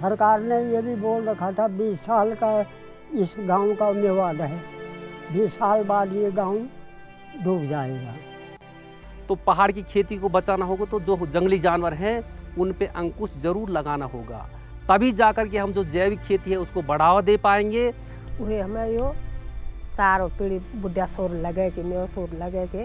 सरकार ने ये भी बोल रखा था 20 साल का इस गांव का मेवाड़ है, 20 साल बाद ये गांव डूब जाएगा। तो पहाड़ की खेती को बचाना होगा तो जो जंगली जानवर हैं उन पे अंकुश जरूर लगाना होगा, तभी जाकर के हम जो जैविक खेती है उसको बढ़ावा दे पाएंगे। वही हमें यो चारों पीढ़ी बुढ़िया सोर लगे कि मेव सोर लगे के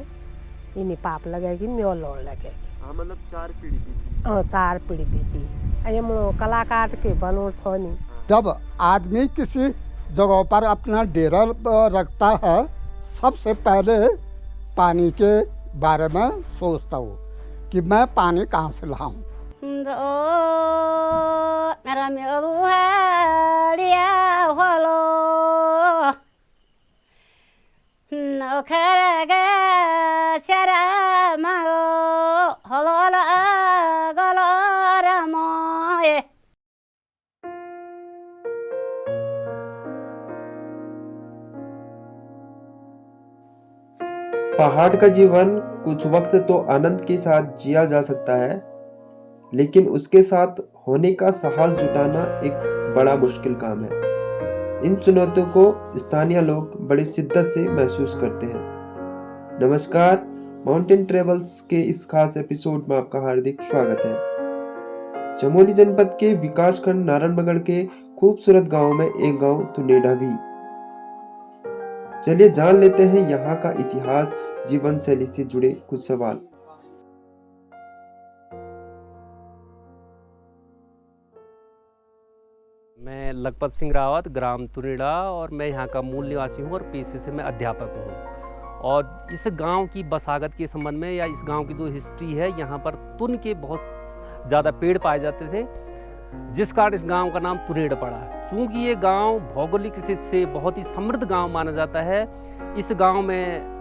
इन्हीं पाप लगे कि मेव लोड़ लगे। हाँ, मतलब 4 पीढ़ी बीती। 4 पीढ़ी बीती। अये मो कलाकार के बनो छोनी। जब आदमी किसी जगह पर अपना डेरा रखता है, सबसे पहले पानी के बारे में सोचता हूँ कि मैं पानी कहाँ से लाऊं। मेरा मेरू है लिया होलो नखरगे शरा मागो होलो गलो रमोए। पहाड़ का जीवन कुछ वक्त तो आनंद के साथ जिया जा सकता है, लेकिन उसके साथ होने का साहस जुटाना एक बड़ा मुश्किल काम है। इन चुनौतियों को स्थानीय लोग बड़ी शिद्दत से महसूस करते हैं। नमस्कार, माउंटेन ट्रेवल्स के इस खास एपिसोड में आपका हार्दिक स्वागत है। चमोली जनपद के विकासखंड नारायणबगड़ के खूबसूरत गांव में एक गांव तुनेडा भी। चलिए जान लेते हैं यहाँ का इतिहास, जीवन शैली से जुड़े कुछ सवाल। मैं लखपत सिंह रावत, ग्राम तुनेडा, और मैं यहाँ का मूल निवासी हूँ और पेशे से मैं अध्यापक हूँ। और इस गांव की बसागत के संबंध में या इस गांव की जो हिस्ट्री है, यहाँ पर तुन के बहुत ज़्यादा पेड़ पाए जाते थे, जिस कारण इस गांव का नाम तुनेड़ पड़ा। चूँकि ये गांव भौगोलिक स्थिति से बहुत ही समृद्ध गांव माना जाता है, इस गांव में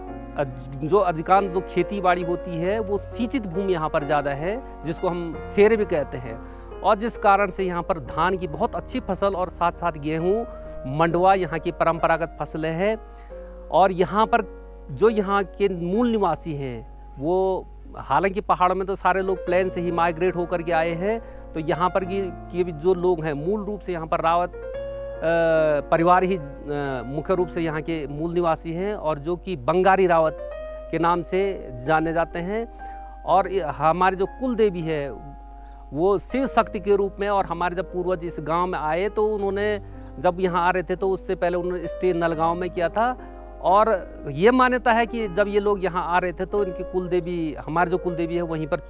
जो अधिकांश जो खेती बाड़ी होती है वो सिंचित भूमि यहाँ पर ज़्यादा है, जिसको हम शेर भी कहते हैं, और जिस कारण से यहाँ पर धान की बहुत अच्छी फसल और साथ साथ गेहूँ, मंडवा यहाँ की परंपरागत फसलें हैं। और यहाँ पर जो यहाँ के मूल निवासी हैं वो, हालांकि पहाड़ों में तो सारे लोग प्लेन से ही माइग्रेट होकर के आए हैं, तो यहाँ पर की जो लोग हैं मूल रूप से यहाँ पर रावत परिवार ही मुख्य रूप से यहाँ के मूल निवासी हैं, और जो कि बंगारी रावत के नाम से जाने जाते हैं। और हमारे जो कुल देवी है वो शिव शक्ति के रूप में, और हमारे जब पूर्वज इस गांव में आए तो उन्होंने जब यहाँ आ रहे थे तो उससे पहले उन्होंने स्टे नलगांव में किया था। और ये मान्यता है कि जब ये लोग यहाँ आ रहे थे तो इनकी कुल देवी, हमारी जो कुल देवी है वहीं पर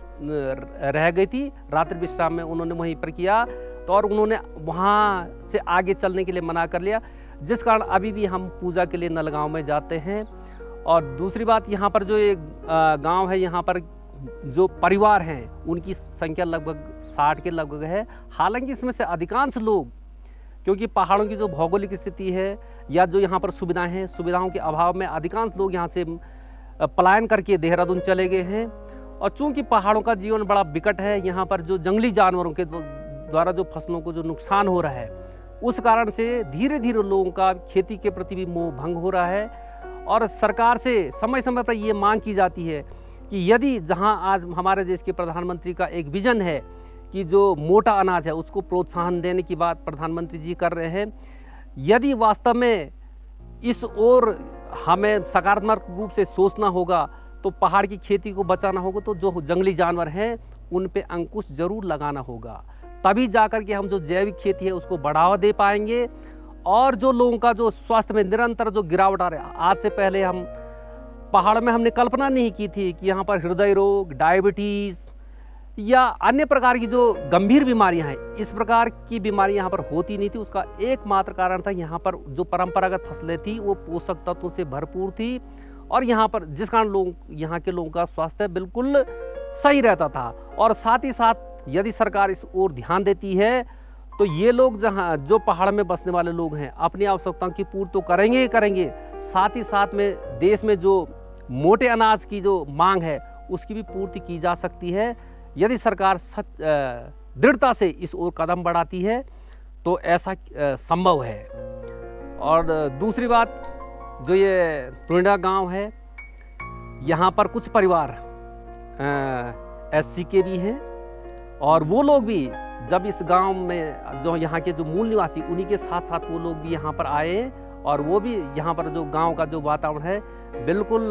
रह गई थी, रात्रि विश्राम में उन्होंने वहीं पर किया, तो और उन्होंने वहाँ से आगे चलने के लिए मना कर लिया, जिस कारण अभी भी हम पूजा के लिए नलगांव में जाते हैं। और दूसरी बात, यहाँ पर जो एक गाँव है, यहाँ पर जो परिवार हैं उनकी संख्या लगभग 60 के लगभग है। हालांकि इसमें से अधिकांश लोग, क्योंकि पहाड़ों की जो भौगोलिक स्थिति है या जो यहाँ पर सुविधाएं हैं, सुविधाओं के अभाव में अधिकांश लोग यहाँ से पलायन करके देहरादून चले गए हैं। और चूंकि पहाड़ों का जीवन बड़ा विकट है, यहाँ पर जो जंगली जानवरों के द्वारा जो फसलों को जो नुकसान हो रहा है, उस कारण से धीरे धीरे लोगों का खेती के प्रति भी मोह भंग हो रहा है। और सरकार से समय समय पर ये मांग की जाती है कि यदि जहां आज हमारे देश के प्रधानमंत्री का एक विजन है कि जो मोटा अनाज है उसको प्रोत्साहन देने की बात प्रधानमंत्री जी कर रहे हैं, यदि वास्तव में इस ओर हमें सकारात्मक रूप से सोचना होगा तो पहाड़ की खेती को बचाना होगा, तो जो जंगली जानवर हैं उन पे अंकुश जरूर लगाना होगा, तभी जाकर के हम जो जैविक खेती है उसको बढ़ावा दे पाएंगे। और जो लोगों का जो स्वास्थ्य में निरंतर जो गिरावट आ रहा है, आज से पहले हम पहाड़ में हमने कल्पना नहीं की थी कि यहाँ पर हृदय रोग, डायबिटीज़ या अन्य प्रकार की जो गंभीर बीमारियां हैं, इस प्रकार की बीमारियां यहाँ पर होती नहीं थी। उसका एकमात्र कारण था यहाँ पर जो परंपरागत फसलें थी वो पोषक तत्वों से भरपूर थी, और यहाँ पर जिस कारण लोग, यहाँ के लोगों का स्वास्थ्य बिल्कुल सही रहता था। और साथ ही साथ यदि सरकार इस ओर ध्यान देती है तो ये लोग जहाँ जो पहाड़ में बसने वाले लोग हैं अपनी आवश्यकताओं की पूर्ति तो करेंगे ही करेंगे, साथ ही साथ में देश में जो मोटे अनाज की जो मांग है उसकी भी पूर्ति की जा सकती है, यदि सरकार दृढ़ता से इस ओर कदम बढ़ाती है तो ऐसा संभव है। और दूसरी बात, जो ये तुनेडा गांव है, यहाँ पर कुछ परिवार SC के भी हैं और वो लोग भी जब इस गांव में जो यहाँ के जो मूल निवासी उन्हीं के साथ साथ वो लोग भी यहाँ पर आए और वो भी यहाँ पर जो गांव का जो वातावरण है बिल्कुल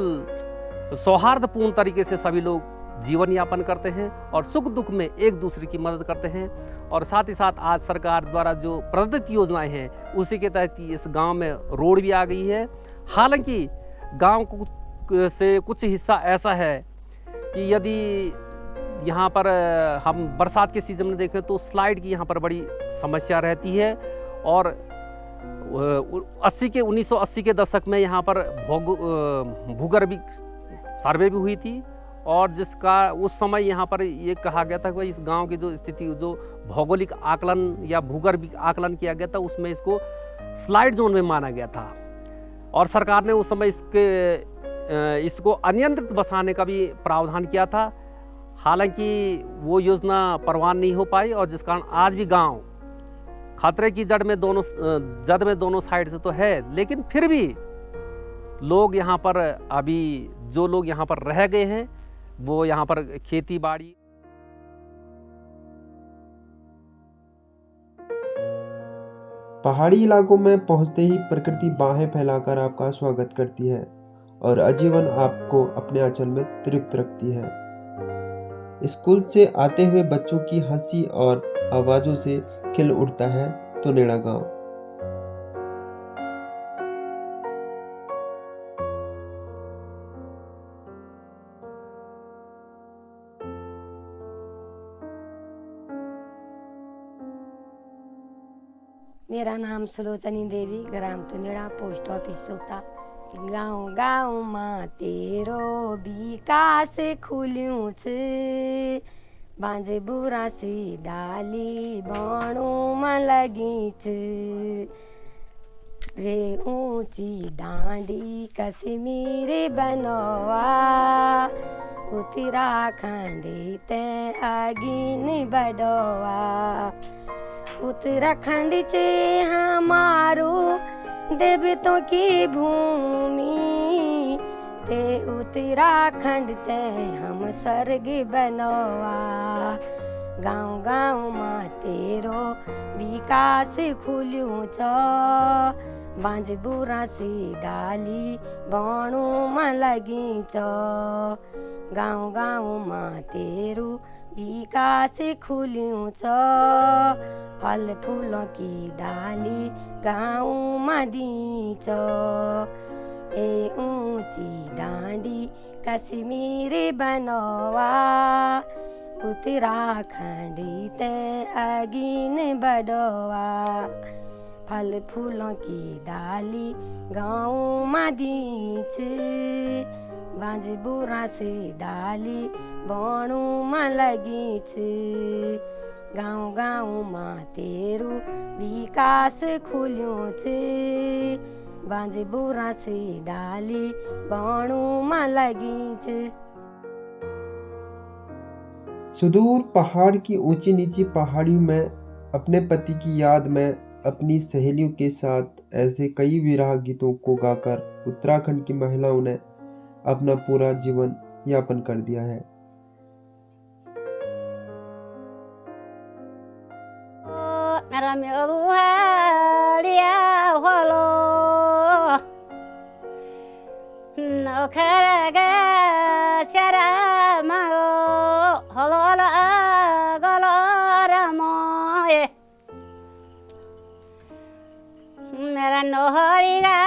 सौहार्दपूर्ण तरीके से सभी लोग जीवन यापन करते हैं और सुख दुख में एक दूसरे की मदद करते हैं। और साथ ही साथ आज सरकार द्वारा जो प्रदत्त योजनाएं हैं उसी के तहत इस गांव में रोड भी आ गई है। हालांकि गांव से कुछ हिस्सा ऐसा है कि यदि यहाँ पर हम बरसात के सीजन में देखें तो स्लाइड की यहाँ पर बड़ी समस्या रहती है। और 1980 के दशक में यहाँ पर भूगर्भिक सर्वे भी हुई थी और जिसका उस समय यहाँ पर ये कहा गया था कि इस गांव की जो स्थिति जो भौगोलिक आकलन या भूगर्भिक आकलन किया गया था उसमें इसको स्लाइड जोन में माना गया था और सरकार ने उस समय इसको अनियंत्रित बसाने का भी प्रावधान किया था। हालांकि वो योजना परवान नहीं हो पाई और जिस कारण आज भी गांव खतरे की जद में दोनों साइड से तो है, लेकिन फिर भी लोग यहाँ पर अभी जो लोग यहाँ पर रह गए हैं वो यहाँ पर खेती बाड़ी। पहाड़ी इलाकों में पहुंचते ही प्रकृति बाहें फैलाकर आपका स्वागत करती है और आजीवन आपको अपने आंचल में तृप्त रखती है। स्कूल से आते हुए बच्चों की हंसी और आवाजों से खिल उठता है तुनेड़ा गांव। मेरा नाम सुलोचनी देवी, ग्राम तुनेड़ा, पोस्ट ऑफिस सोता। गाँव गाँव माँ तेरो विकास खुल्यूं छे, बांझे बुरा सी डाली बाणू में लगी छे। रे ऊंची डांडी कश्मीर बनवा, उत्तराखंड ते अगिन बडवा। उत्तराखंड चे हमारो देवतों की भूमि, ते उत्तराखंड ते हम स्वर्ग बनवा। गाँव गाँव माँ तेरो विकास खुल्यूं छ, बांझ बुरा सी डाली बाणू में लगी छ। गाँव गाँव माँ तेरो विकास खुल्यूं छ, फल फूलों की डाली गाँव में दी छ। ए ऊंची डांडी कश्मीर बनवा, उत्तराखंड ते अगिन बडवा। फल फूलों की डाली गाँव में दी छ, बांझ बुरा से डाली बाणू में लगी छ। गाँव गाँव माँ तेरू विकास खुल्यूं छे, बांझ बुरा से डाली बाणू में लगी छ। सुदूर पहाड़ की ऊंची नीची पहाड़ियों में अपने पति की याद में अपनी सहेलियों के साथ ऐसे कई विरह गीतों को गाकर उत्तराखंड की महिलाओं ने अपना पूरा जीवन यापन कर दिया है। मेरा मेलुहा लिया होलो नखरगा शरा मागो होलो ला गलो रमोए। मेरा नोहरीगा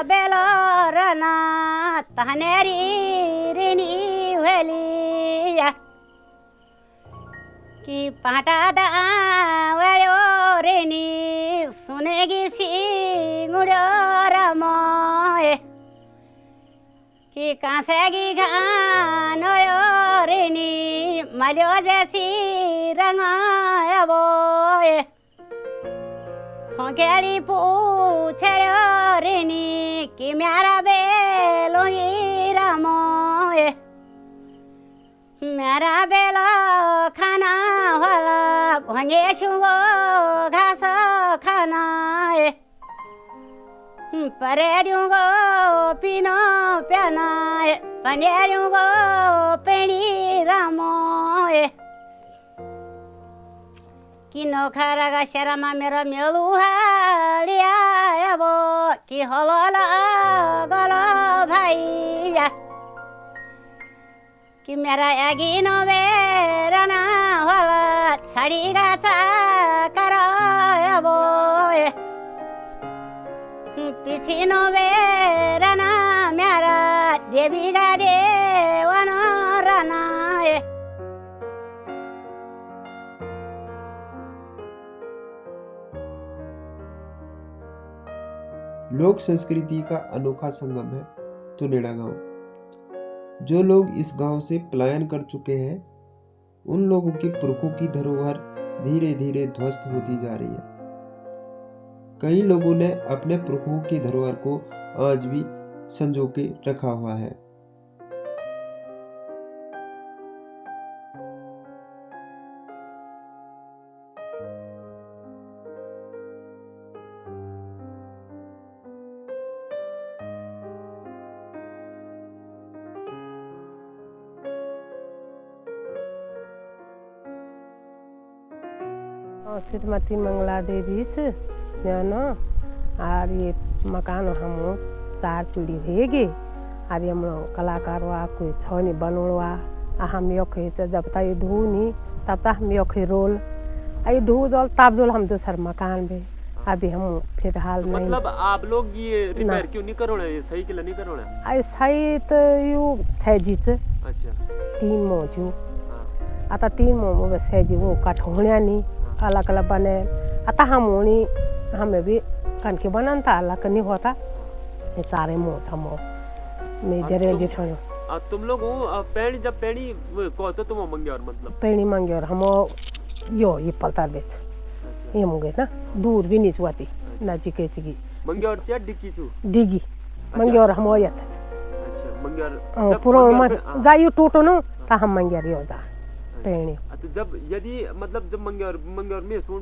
बेलो रना तहनेरी रिनी वेलिया कि पाटा दा वयो रेनी सुनेगी सी गुड़ो रमोए कि कांसेगी घानो यो रेनी मलियो जैसी रंगाया बोए। होंकेली पूछे रेनी कि म्यारा बेलो ही रमोए। मेरा बेलो खाना होला घोंगे शुंगो घास खाना है, परे दूंगो पीनो प्याना है, पने दूंगो पेड़ी रामो है। कि नोखा रगा शरमा मेरो मेलुहा लिया अब कि हलो गलो भाइ जा कि मेरा अघि नबेर न होला छडी गाचा कर अब पछि नबेर न मेरा देवी गा देवन रना लोक संस्कृति का अनोखा संगम है तुनेड़ा गांव। जो लोग इस गांव से पलायन कर चुके हैं उन लोगों के पुरखों की धरोहर धीरे धीरे ध्वस्त होती जा रही है। कई लोगों ने अपने पुरखों की धरोहर को आज भी संजो के रखा हुआ है। श्रीमती मंगला देवी न और ये मकान हम 4 पीढ़ी हेगे और हम कलाकार वा कोई छनी बनोड़वा हम यखे जब तक ये ढू नहीं तब तक हम यखे रोल आई ढू जल तब जोल हम दूसर मकान भी अभी हम फिलहाल नहीं। मतलब आप लोग ये रिपेयर क्यों नहीं करो ये सही के लिए नहीं करो ना? आई सही तो यू सहजीच अच्छा 3 मोजू आता 3 मो सहजी वो कठोण्या नहीं अलग अलग बने आता हम हमें भी कन के बनन था अलग नहीं होता ये 4 मोच हम मेरे रेंज छोड़ो। तुम लोग पेड़ी जब पेड़ी को तो तुम मंगे और मतलब पेड़ी मंगे और हम यो ये पलतार बेच ये मंगे ना दूर भी नहीं चुआती नजीक चगी मंगे और क्या डिगी चू डिगी मंगे और हम ये था अच्छा मंगे और पूरा जायु टूटो ना ता हम मंगे और यो जा पेड़ी तो जब यदि मतलब जब मंगे और में सुन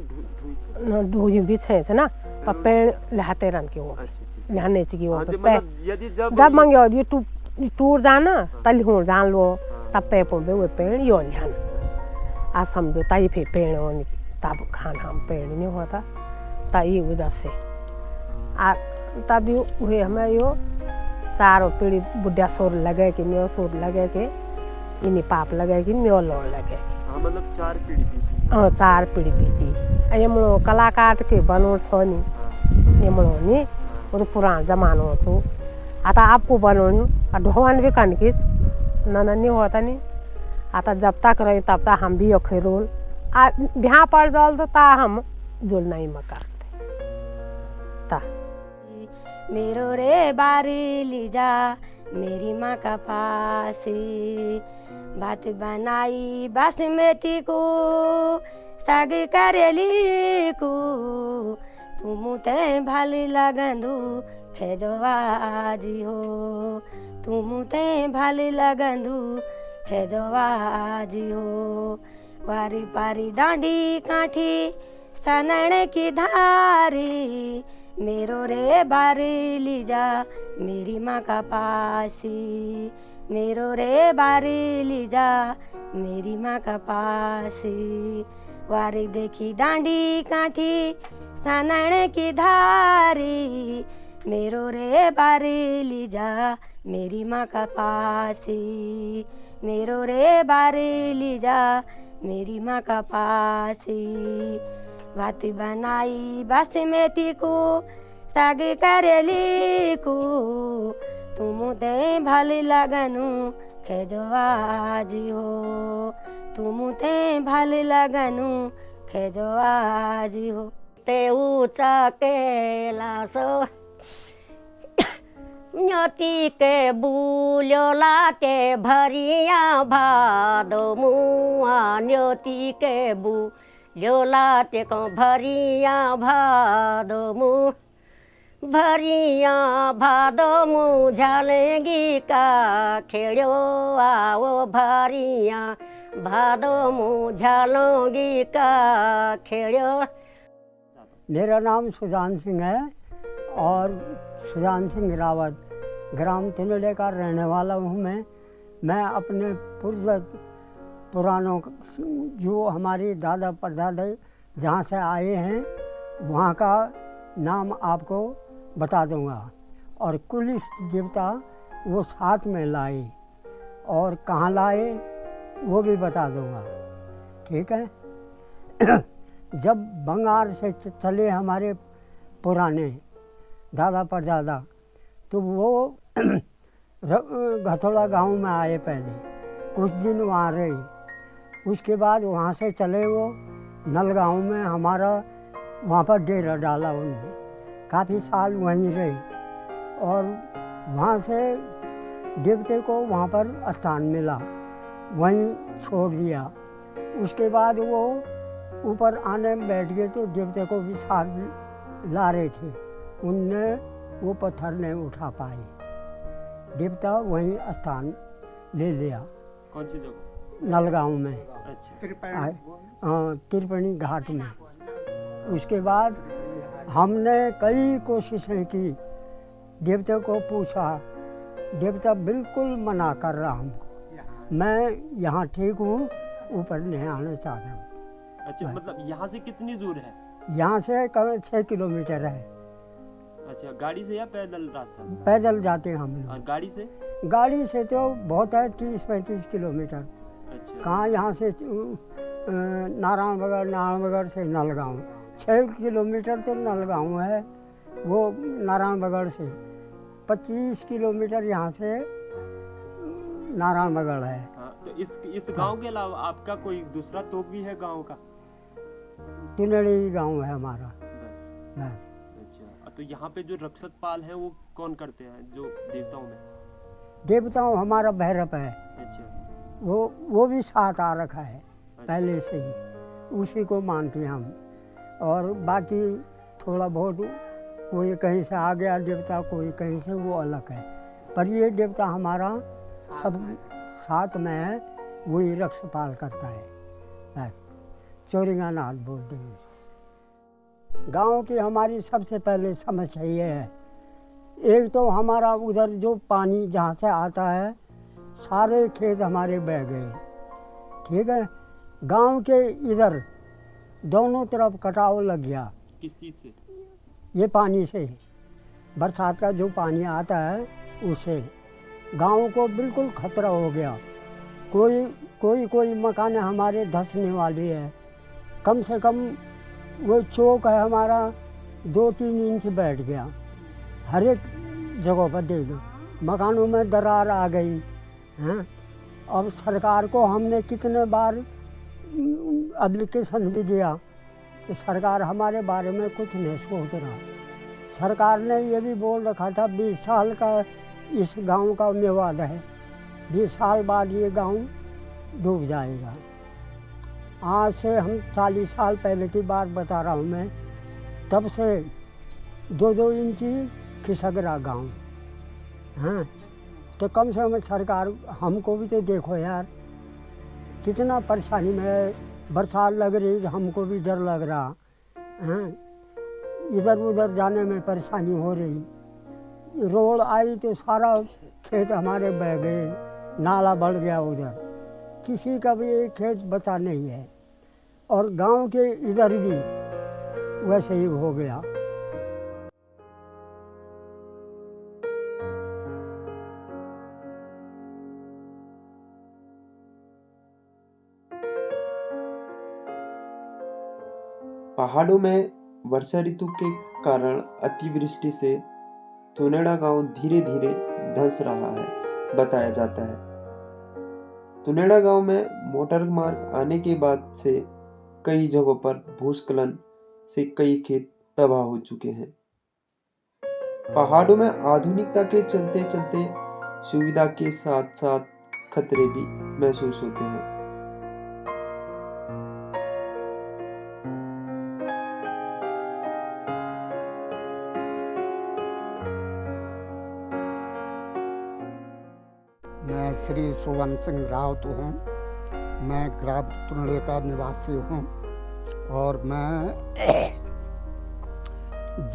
ढूजी भी छे ना पर पेड़ लहाते रन के वो लहाने चगी वो पे यदि जब मंगे और ये टूट जाना तली हो जान लो तब पे पे वो पेड़ यो लहान आ समझो ताई पे पेड़ होने की तब खान हम पेड़ नहीं होता ताई वजह से आ तब हुए हमें यो 4 पीढ़ी बुढ़िया सोर लगे कि मेरे सोर लगे के इन्हीं पाप लगे कि मेरे लोड़ लगे मतलब 4 पीढ़ी बीती 4 पीढ़ी बीती ये मो कलाकार के बनो छो नहीं ये मो नहीं वो तो पुराना जमानो छो आता आपको बनोनी ढोवन भी कन किस नहीं होता नहीं आता जब तक रही तब तक हम भी अखे रोल बिहा पर जल तो ता हम जोल नहीं मकान ता मेरो रे बारी लीजा मेरी माँ का पास भात बनाई बासमती को साग करेली को तुम ते भाली लगंदू खेजवाजी हो तुम ते भाली लगंदू खेजवाजी हो वारी पारी डांडी काठी सनण की धारी मेरो रे बारी लीजा मेरी माँ का पासी मेरो रे बारी लीजा मेरी माँ का पासी वारी देखी डांडी काठी सनण की धारी मेरो रे बारी लीजा मेरी माँ का पासी मेरो रे बारी लीजा मेरी माँ का पासी भात बनाई बासमती को साग करेली को तुम ते भाली लगनु खेजवाजी हो तुम ते भाली लगनु खेजवाजी हो ते ऊंचा कैलाश न्योती के बुलोला ते भरिया भादो मुआ न्योती के बुलोला ते को भरिया भादो मु भरिया भादो मु झालेगी का खेड़ो आओ भरिया भादो मु झालोगी का खेड़ो। मेरा नाम सुजान सिंह है और सुजान सिंह रावत ग्राम तुनेड़े का रहने वाला हूँ मैं अपने पुरानों जो हमारी दादा परदादा जहाँ से आए हैं वहाँ का नाम आपको बता दूँगा, और कुल देवता वो साथ में लाए और कहाँ लाए वो भी बता दूँगा, ठीक है। जब बंगाल से चले हमारे पुराने दादा परदादा, तो वो घथोड़ा गांव में आए पहले, कुछ दिन वहाँ रहे। उसके बाद वहाँ से चले वो नलगांव में, हमारा वहाँ पर डेरा डाला उन्होंने, काफ़ी साल वहीं रहे। और वहाँ से देवते को वहाँ पर स्थान मिला, वहीं छोड़ दिया। उसके बाद वो ऊपर आने में बैठ गए तो देवते को भी साथ ला रहे थे, उनने वो पत्थर नहीं उठा पाए, देवता वहीं स्थान ले लिया। कौन सी जगह? नलगांव में, अच्छा। त्रिपणी घाट में। उसके बाद हमने कई कोशिशें की, देवता को पूछा, देवता बिल्कुल मना कर रहा हमको, मैं यहाँ ठीक हूँ, ऊपर नहीं आना चाहता हूँ। अच्छा, मतलब यहाँ से कितनी दूर है? यहाँ से कम 6 किलोमीटर है। अच्छा, गाड़ी से या पैदल रास्ता? पैदल जाते हैं हम और लोग। गाड़ी से? गाड़ी से तो बहुत है, 30-35 किलोमीटर। अच्छा। कहाँ यहाँ से नारायणबगड़ से नलगांव 6 किलोमीटर तो नलगांव है, वो नारायणबगड़ से 25 किलोमीटर यहाँ से नारायणबगड़ है। हाँ, तो इस गांव के अलावा आपका कोई दूसरा तोप भी है गांव का? तुनड़ी गांव है हमारा बस। बस। अच्छा, तो यहाँ पे जो रक्षक पाल है वो कौन करते हैं जो देवताओं में? देवताओं हमारा भैरव है, अच्छा। वो भी साथ आ रखा है पहले से ही, उसी को मानते हैं हम। और बाकी थोड़ा बहुत कोई कहीं से आ गया देवता, कोई कहीं से, वो अलग है। पर ये देवता हमारा सब साथ में है, वही रक्षपाल करता है। बस चोरिंगा नाथ बोलते हैं। गांव की हमारी सबसे पहले समस्या ये है, एक तो हमारा उधर जो पानी जहाँ से आता है, सारे खेत हमारे बह गए, ठीक है। गांव के इधर दोनों तरफ कटाव लग गया। किस चीज़ से? ये पानी से, बरसात का जो पानी आता है उससे गांव को बिल्कुल खतरा हो गया। कोई मकान हमारे धंसने वाली है, कम से कम वो चौक है हमारा 2-3 इंच बैठ गया, हर एक जगह पर दे दो, मकानों में दरार आ गई हैं। अब सरकार को हमने कितने बार एप्लीकेशन भी दिया कि सरकार हमारे बारे में कुछ नहीं सोच रहा। सरकार ने ये भी बोल रखा था 20 साल का इस गांव का मेवाद है, 20 साल बाद ये गांव डूब जाएगा। आज से हम 40 साल पहले की बात बता रहा हूँ मैं, तब से 2-2 इंची खिसक रहा गाँव। हाँ, तो कम से कम सरकार हमको भी तो देखो यार, कितना परेशानी में, बरसात लग रही, हमको भी डर लग रहा। हाँ, इधर उधर जाने में परेशानी हो रही। रोड आई तो सारा खेत हमारे बह गए, नाला बढ़ गया उधर, किसी का भी एक खेत बचा नहीं है। और गांव के इधर भी वैसे ही हो गया। पहाड़ों में वर्षा ऋतु के कारण अतिवृष्टि से तुनेड़ा गांव धीरे धीरे धंस रहा है, बताया जाता है। तुनेड़ा गांव में मोटर मार्ग आने के बाद से कई जगहों पर भूस्खलन से कई खेत तबाह हो चुके हैं। पहाड़ों में आधुनिकता के चलते चलते सुविधा के साथ साथ खतरे भी महसूस होते हैं। मैं श्री सुवन सिंह रावत हूँ। मैं ग्राम तुनड़े का निवासी हूँ। और मैं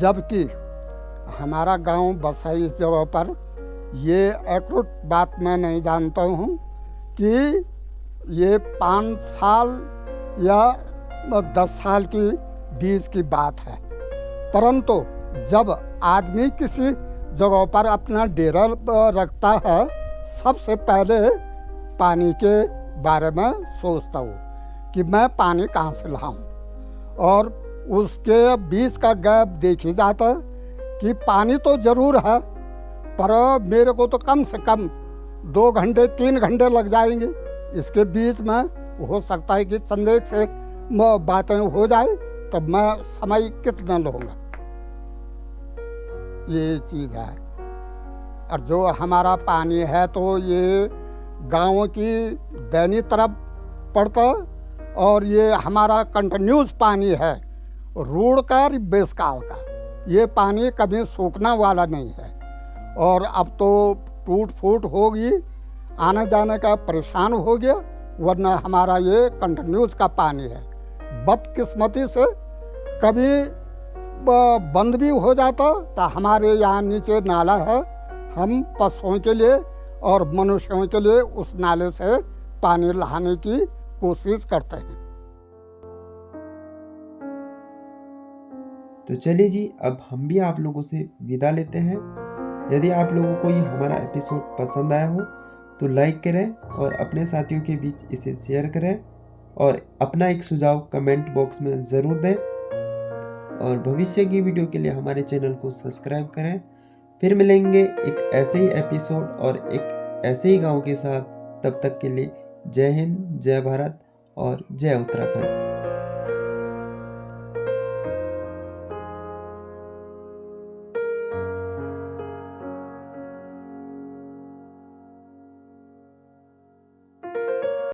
जबकि हमारा गांव बसा इस जगह पर, ये एक्यूट बात मैं नहीं जानता हूँ कि ये 5 साल या 10 साल की बीच की बात है। परंतु जब आदमी किसी जगह पर अपना डेरा रखता है, सबसे पहले पानी के बारे में सोचता हूँ कि मैं पानी कहाँ से लाऊं। और उसके बीच का गैप देखी जाता है कि पानी तो ज़रूर है, पर मेरे को तो कम से कम 2 घंटे 3 घंटे लग जाएंगे। इसके बीच में हो सकता है कि चंद एक से बातें हो जाए, तब मैं समय कितना लूँगा, ये चीज़ है। और जो हमारा पानी है तो ये गाँव की दैनी तरफ पड़ता है, और ये हमारा कंटिन्यूस पानी है, रूढ़ का बेसकाल का। ये पानी कभी सूखने वाला नहीं है। और अब तो टूट फूट होगी, आने जाने का परेशान हो गया, वरना हमारा ये कंटिन्यूस का पानी है। बदकिस्मती से कभी बंद भी हो जाता तो हमारे यहाँ नीचे नाला है, हम पशुओं के लिए और मनुष्यों के लिए उस नाले से पानी लाने की कोशिश करते हैं। तो चलिए जी, अब हम भी आप लोगों से विदा लेते हैं। यदि आप लोगों को ये हमारा एपिसोड पसंद आया हो तो लाइक करें और अपने साथियों के बीच इसे शेयर करें, और अपना एक सुझाव कमेंट बॉक्स में ज़रूर दें। और भविष्य की वीडियो के लिए हमारे चैनल को सब्सक्राइब करें। फिर मिलेंगे एक ऐसे ही एपिसोड और एक ऐसे ही गांव के साथ। तब तक के लिए जय हिंद, जय भारत और जय उत्तराखंड।